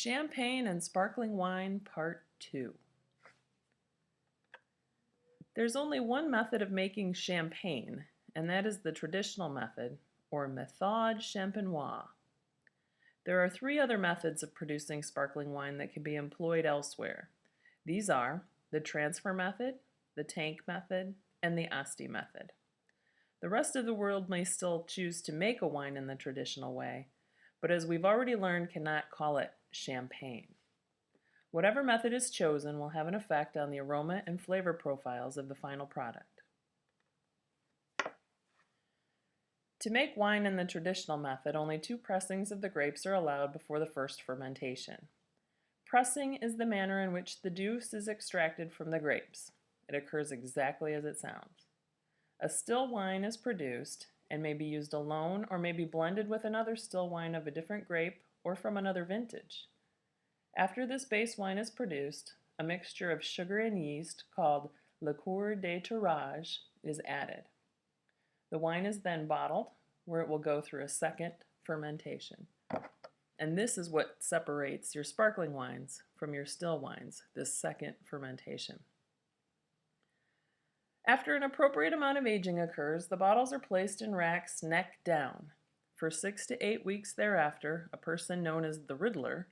Champagne and Sparkling Wine, Part 2. There's only one method of making champagne, and that is the traditional method, or méthode champenoise. There are three other methods of producing sparkling wine that can be employed elsewhere. These are the transfer method, the tank method, and the Asti method. The rest of the world may still choose to make a wine in the traditional way, but as we've already learned, cannot call it champagne. Whatever method is chosen will have an effect on the aroma and flavor profiles of the final product. To make wine in the traditional method, only 2 pressings of the grapes are allowed before the first fermentation. Pressing is the manner in which the juice is extracted from the grapes. It occurs exactly as it sounds. A still wine is produced and may be used alone or may be blended with another still wine of a different grape or from another vintage. After this base wine is produced, a mixture of sugar and yeast called liqueur de tirage is added. The wine is then bottled, where it will go through a second fermentation. And this is what separates your sparkling wines from your still wines, this second fermentation. After an appropriate amount of aging occurs, the bottles are placed in racks neck down. For 6 to 8 weeks thereafter, a person known as the Riddler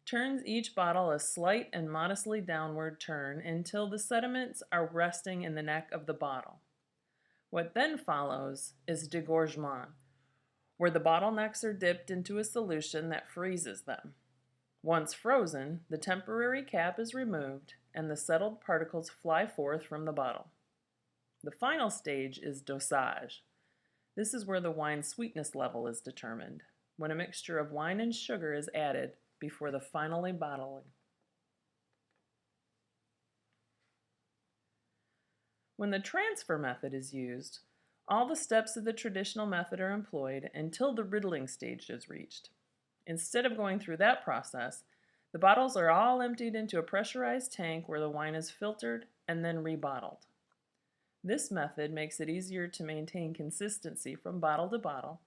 turns each bottle a slight and modestly downward turn until the sediments are resting in the neck of the bottle. What then follows is dégorgement, where the bottlenecks are dipped into a solution that freezes them. Once frozen, the temporary cap is removed and the settled particles fly forth from the bottle. The final stage is dosage. This is where the wine's sweetness level is determined, when a mixture of wine and sugar is added before the finally bottling. When the transfer method is used, all the steps of the traditional method are employed until the riddling stage is reached. Instead of going through that process, the bottles are all emptied into a pressurized tank where the wine is filtered and then rebottled. This method makes it easier to maintain consistency from bottle to bottle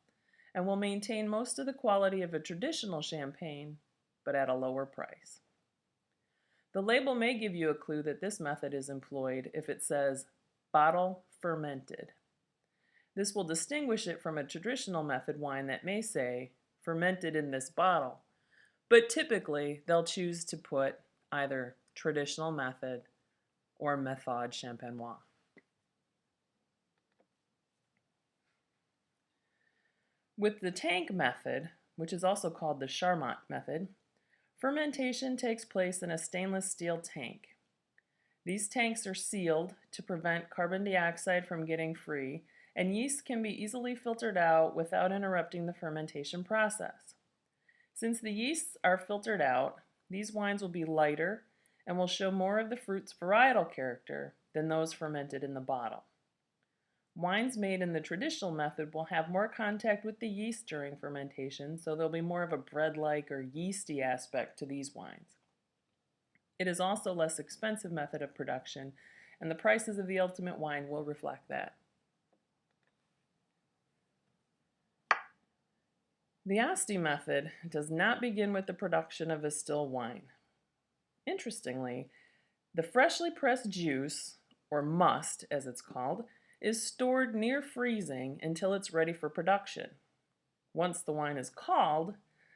and will maintain most of the quality of a traditional champagne, but at a lower price. The label may give you a clue that this method is employed if it says bottle fermented. This will distinguish it from a traditional method wine that may say fermented in this bottle, but typically they'll choose to put either traditional method or méthode champenoise. With the tank method, which is also called the Charmat method, fermentation takes place in a stainless steel tank. These tanks are sealed to prevent carbon dioxide from getting free, and yeast can be easily filtered out without interrupting the fermentation process. Since the yeasts are filtered out, these wines will be lighter and will show more of the fruit's varietal character than those fermented in the bottle. Wines made in the traditional method will have more contact with the yeast during fermentation, so there'll be more of a bread-like or yeasty aspect to these wines. It is also a less expensive method of production, and the prices of the ultimate wine will reflect that. The Asti method does not begin with the production of a still wine. Interestingly, the freshly pressed juice, or must as it's called, is stored near freezing until it's ready for production. Once the wine is called,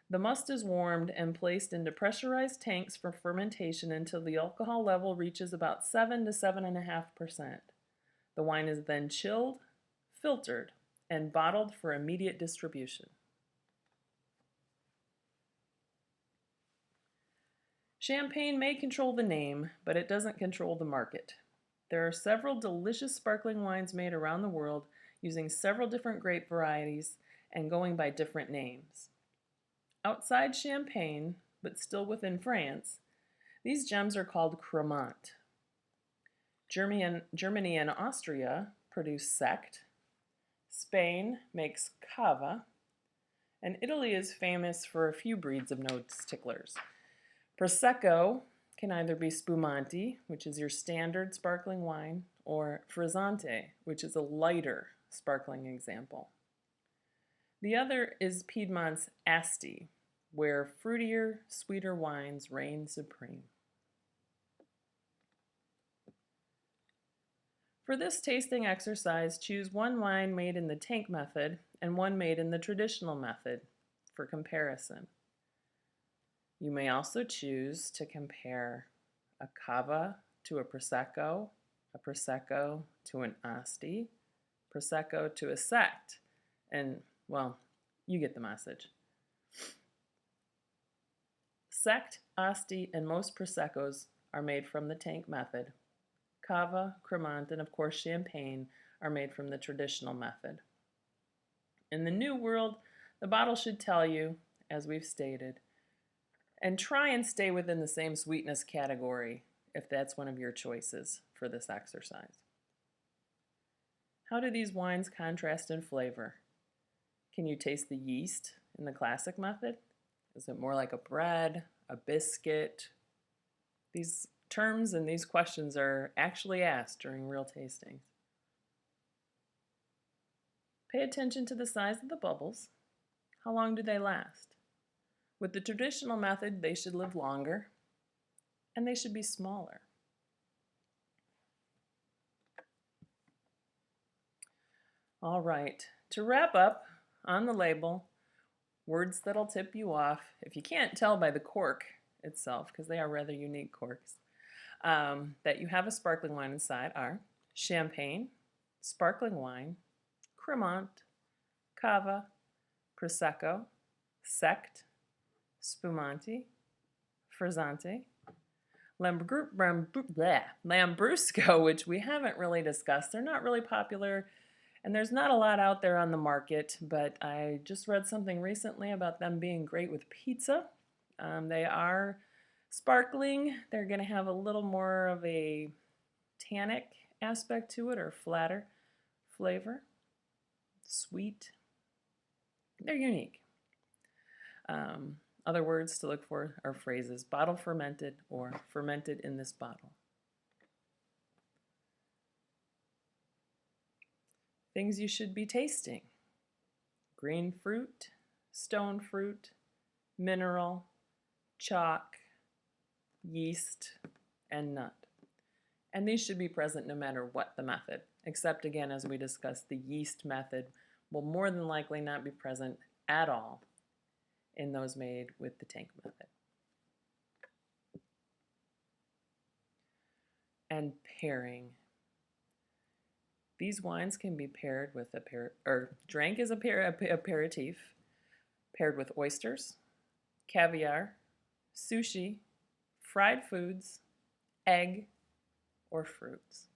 the must is warmed and placed into pressurized tanks for fermentation until the alcohol level reaches about 7 to 7.5%. The wine is then chilled, filtered, and bottled for immediate distribution. Champagne may control the name, but it doesn't control the market. There are several delicious sparkling wines made around the world using several different grape varieties and going by different names. Outside Champagne, but still within France, these gems are called Cremant. Germany and Austria produce Sect. Spain makes Cava, and Italy is famous for a few breeds of nose ticklers. Prosecco can either be Spumante, which is your standard sparkling wine, or Frizzante, which is a lighter sparkling example. The other is Piedmont's Asti, where fruitier, sweeter wines reign supreme. For this tasting exercise, choose one wine made in the tank method and one made in the traditional method for comparison. You may also choose to compare a cava to a prosecco to an asti, prosecco to a sect, and, well, you get the message. Sect, asti, and most proseccos are made from the tank method. Cava, Cremant, and of course champagne are made from the traditional method. In the New World, the bottle should tell you, as we've stated, and try and stay within the same sweetness category if that's one of your choices for this exercise. How do these wines contrast in flavor? Can you taste the yeast in the classic method? Is it more like a bread, a biscuit? These terms and these questions are actually asked during real tastings. Pay attention to the size of the bubbles. How long do they last? With the traditional method, they should live longer, and they should be smaller. All right, to wrap up, on the label, words that'll tip you off. If you can't tell by the cork itself, because they are rather unique corks, that you have a sparkling wine inside are champagne, sparkling wine, Cremant, cava, prosecco, sect, spumante, frizzante, lambrusco, which we haven't really discussed. They're not really popular, and there's not a lot out there on the market, but I just read something recently about them being great with pizza. They are sparkling. They're going to have a little more of a tannic aspect to it, or flatter flavor. Sweet. They're unique. Other words to look for are phrases: bottle fermented or fermented in this bottle. Things you should be tasting: green fruit, stone fruit, mineral, chalk, yeast, and nut. And these should be present no matter what the method, except again, as we discussed, the yeast method will more than likely not be present at all in those made with the tank method. And pairing. These wines can be paired with drank as aperitif, paired with oysters, caviar, sushi, fried foods, egg, or fruits.